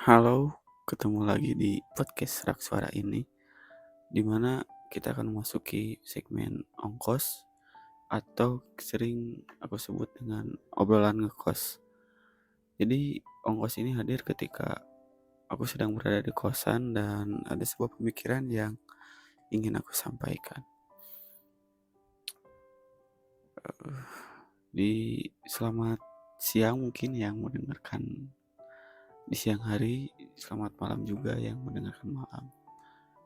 Halo, ketemu lagi di podcast Rak Suara ini, di mana kita akan memasuki segmen ongkos atau sering aku sebut dengan obrolan ngekos. Jadi, ongkos ini hadir ketika aku sedang berada di kosan dan ada sebuah pemikiran yang ingin aku sampaikan. Di selamat siang mungkin yang mendengarkan di siang hari, selamat malam juga yang mendengarkan malam.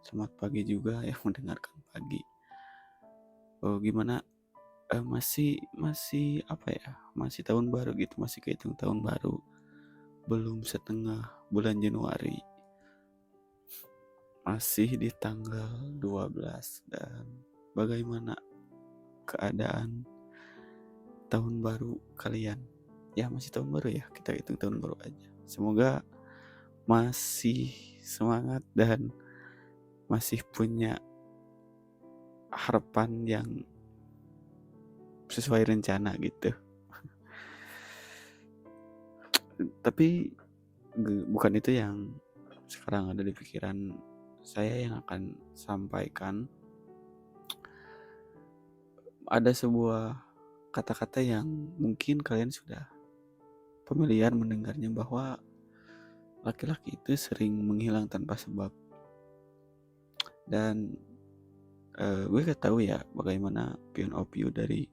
Selamat pagi juga yang mendengarkan pagi. Oh, gimana? Masih apa ya? Masih tahun baru gitu, masih kehitung tahun baru. Belum setengah bulan Januari. Masih di tanggal 12 dan bagaimana keadaan tahun baru kalian? Ya, masih tahun baru ya. Kita hitung tahun baru aja. Semoga masih semangat dan masih punya harapan yang sesuai rencana gitu. Tapi bukan itu yang sekarang ada di pikiran saya yang akan sampaikan. Ada sebuah kata-kata yang mungkin kalian sudah familiar mendengarnya, bahwa laki-laki itu sering menghilang tanpa sebab. Dan gue gak tahu ya bagaimana point of view dari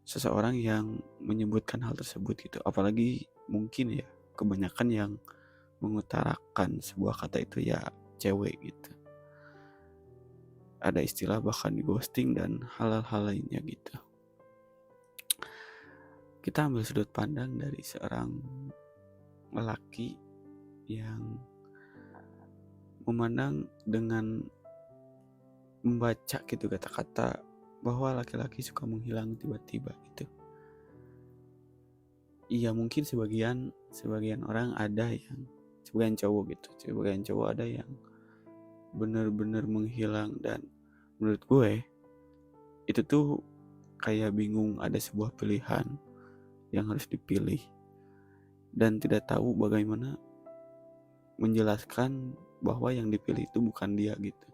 seseorang yang menyebutkan hal tersebut gitu. Apalagi mungkin ya kebanyakan yang mengutarakan sebuah kata itu ya cewek gitu. Ada istilah bahkan di ghosting dan hal-hal lainnya gitu. Kita ambil sudut pandang dari seorang lelaki yang memandang dengan membaca gitu kata-kata bahwa laki-laki suka menghilang tiba-tiba gitu. Iya, mungkin sebagian orang ada yang, sebagian cowok gitu, sebagian cowok ada yang benar-benar menghilang. Dan menurut gue itu tuh kayak bingung, ada sebuah pilihan yang harus dipilih dan tidak tahu bagaimana menjelaskan bahwa yang dipilih itu bukan dia gitu.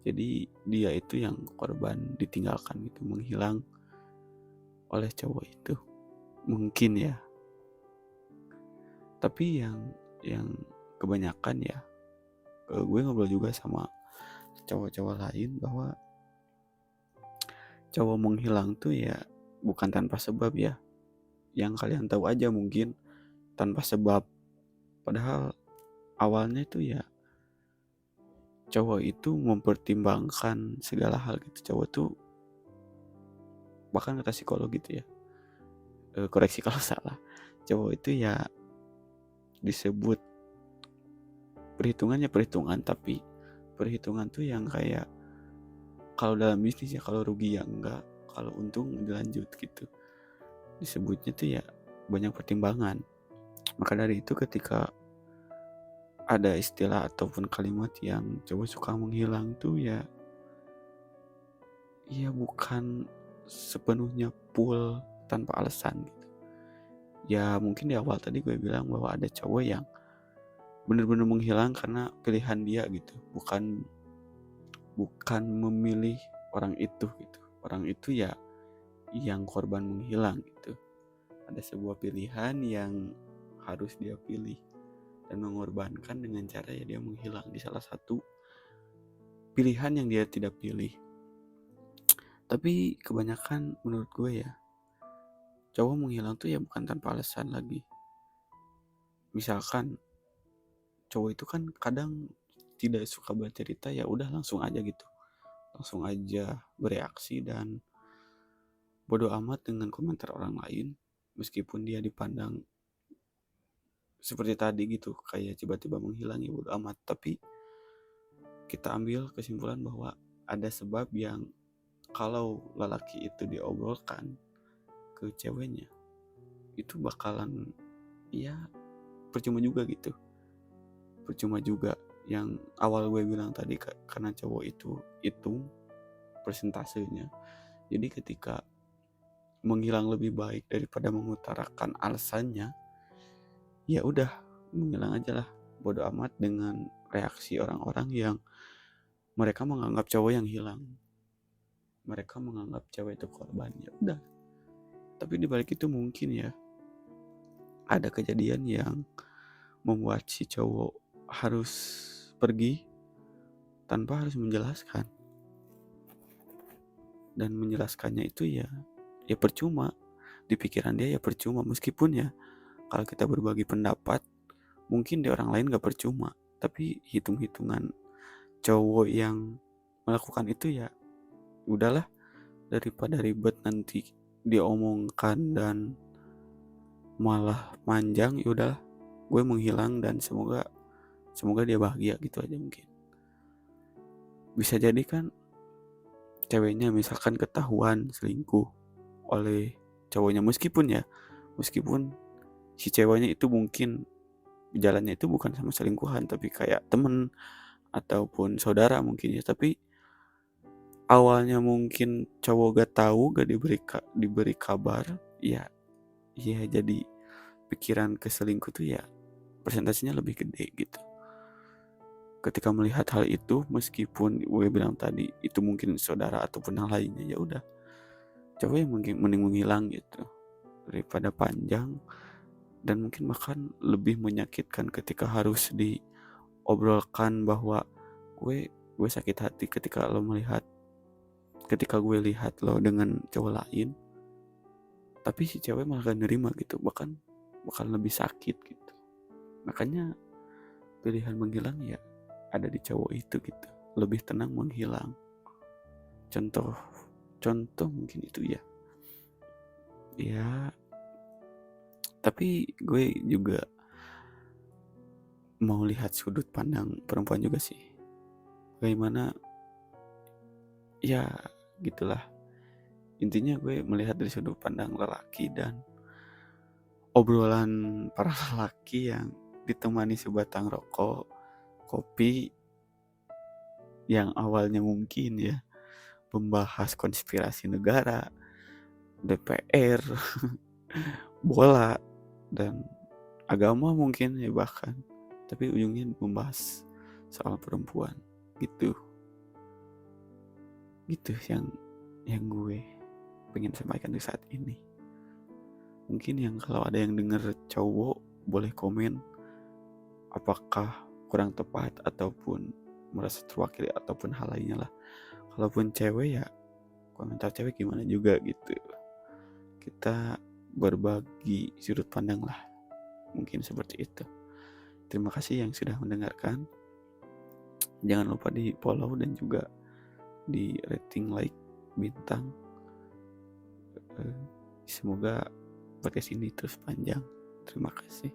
Jadi dia itu yang korban ditinggalkan gitu, menghilang oleh cowok itu mungkin ya. Tapi yang kebanyakan ya, gue ngobrol juga sama cowok-cowok lain bahwa cowok menghilang tuh ya bukan tanpa sebab ya. Yang kalian tahu aja mungkin tanpa sebab, padahal awalnya itu ya cowok itu mempertimbangkan segala hal gitu. Cowok tuh bahkan kata psikolog gitu ya, koreksi kalau salah, cowok itu ya disebut perhitungannya perhitungan, tapi perhitungan tuh yang kayak kalau dalam bisnis ya, kalau rugi ya enggak, kalau untung dilanjut gitu. Disebutnya tuh ya banyak pertimbangan. Maka dari itu ketika ada istilah ataupun kalimat yang cowok suka menghilang tuh ya bukan sepenuhnya full tanpa alasan gitu. Ya mungkin di awal tadi gue bilang bahwa ada cowok yang benar-benar menghilang karena pilihan dia gitu, bukan memilih orang itu gitu. Orang itu ya yang korban menghilang gitu. Ada sebuah pilihan yang harus dia pilih dan mengorbankan dengan cara ya dia menghilang di salah satu pilihan yang dia tidak pilih. Tapi kebanyakan menurut gue ya, cowok menghilang tuh ya bukan tanpa alasan lagi. Misalkan cowok itu kan kadang tidak suka bercerita, ya udah langsung aja gitu, langsung aja bereaksi dan bodoh amat dengan komentar orang lain, meskipun dia dipandang seperti tadi gitu, kayak tiba-tiba menghilang ya bodoh amat. Tapi kita ambil kesimpulan bahwa ada sebab yang kalau lelaki itu diobrolkan ke ceweknya itu bakalan ya percuma juga gitu. Percuma juga yang awal gue bilang tadi, karena cowok itu hitung persentasenya. Jadi ketika menghilang lebih baik daripada mengutarakan alasannya, ya udah menghilang aja lah. bodo amat dengan reaksi orang-orang yang mereka menganggap cowok yang hilang, mereka menganggap cewek itu korban. Ya udah, tapi dibalik itu mungkin ya ada kejadian yang membuat si cowok harus pergi tanpa harus menjelaskan, dan menjelaskannya itu ya percuma. Di pikiran dia ya percuma, meskipun ya kalau kita berbagi pendapat mungkin di orang lain gak percuma, tapi hitung-hitungan cowok yang melakukan itu ya udahlah, daripada ribet nanti diomongkan dan malah panjang, ya udahlah gue menghilang dan semoga dia bahagia gitu aja. Mungkin bisa jadi kan ceweknya misalkan ketahuan selingkuh oleh cowoknya, meskipun si ceweknya itu mungkin jalannya itu bukan sama selingkuhan tapi kayak temen ataupun saudara mungkin ya, tapi awalnya mungkin cowok gak tahu, gak diberi kabar, ya jadi pikiran ke selingkuh tuh ya persentasenya lebih gede gitu. Ketika melihat hal itu, meskipun gue bilang tadi itu mungkin saudara ataupun hal lainnya, ya udah cowok yang mending menghilang gitu daripada panjang, dan mungkin bahkan lebih menyakitkan ketika harus diobrolkan bahwa gue sakit hati ketika gue lihat lo dengan cowok lain, tapi si cewek malah gak nerima gitu, bahkan lebih sakit gitu. Makanya pilihan menghilang ya ada di cowok itu gitu, lebih tenang menghilang. Contoh mungkin itu ya. Tapi gue juga mau lihat sudut pandang perempuan juga sih, bagaimana ya gitulah. Intinya gue melihat dari sudut pandang lelaki dan obrolan para lelaki yang ditemani sebatang rokok, kopi, yang awalnya mungkin ya membahas konspirasi negara, DPR, bola, dan agama mungkin ya bahkan, tapi ujungnya membahas soal perempuan gitu yang gue pengen sampaikan di saat ini. Mungkin yang kalau ada yang denger cowok boleh komen apakah kurang tepat ataupun merasa terwakili ataupun hal lainnya lah. Kalaupun cewek ya komentar cewek gimana juga gitu. Kita berbagi sudut pandang lah, mungkin seperti itu. Terima kasih yang sudah mendengarkan. Jangan lupa di follow dan juga di rating, like, bintang. Semoga podcast ini terus panjang. Terima kasih.